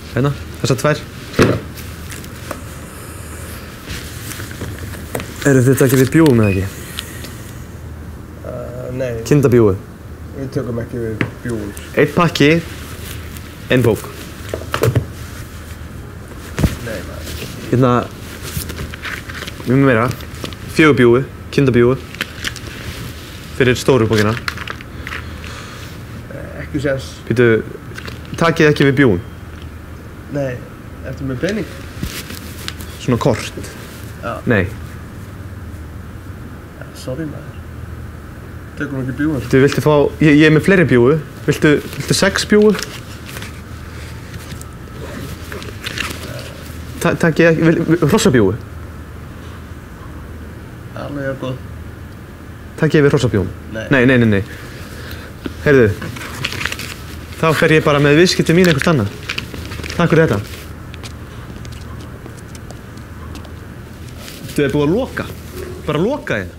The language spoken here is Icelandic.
Hérna, þessar 2. Eru þið ekki við bjúum eða ekki? Nei. Kindabjúu. Við tökum ekki við bjúum. 1 pakki, 1 bók. Nei, maður. Hérna, við erum meira. 4 bjúu, kindabjúu. Fyrir stóru bókina. Ekki séns. Býtu, takið ekki við bjúum. Nei, ertu með pening? Svona kort. Já. Nei. Sorry maður. Tökum ekki bjúur. Þú viltu fá, ég er með fleiri bjúu. Viltu 6 bjúu? Takið ekki, hrossabjúu. Alveg er góð. Takið við hrossabjúum. Nei. Nei. Heyrðu, þá fer ég bara með viðskipti mín eitthvað annað. Takk fyrir þetta. Þú er búið að loka. Bara loka þið.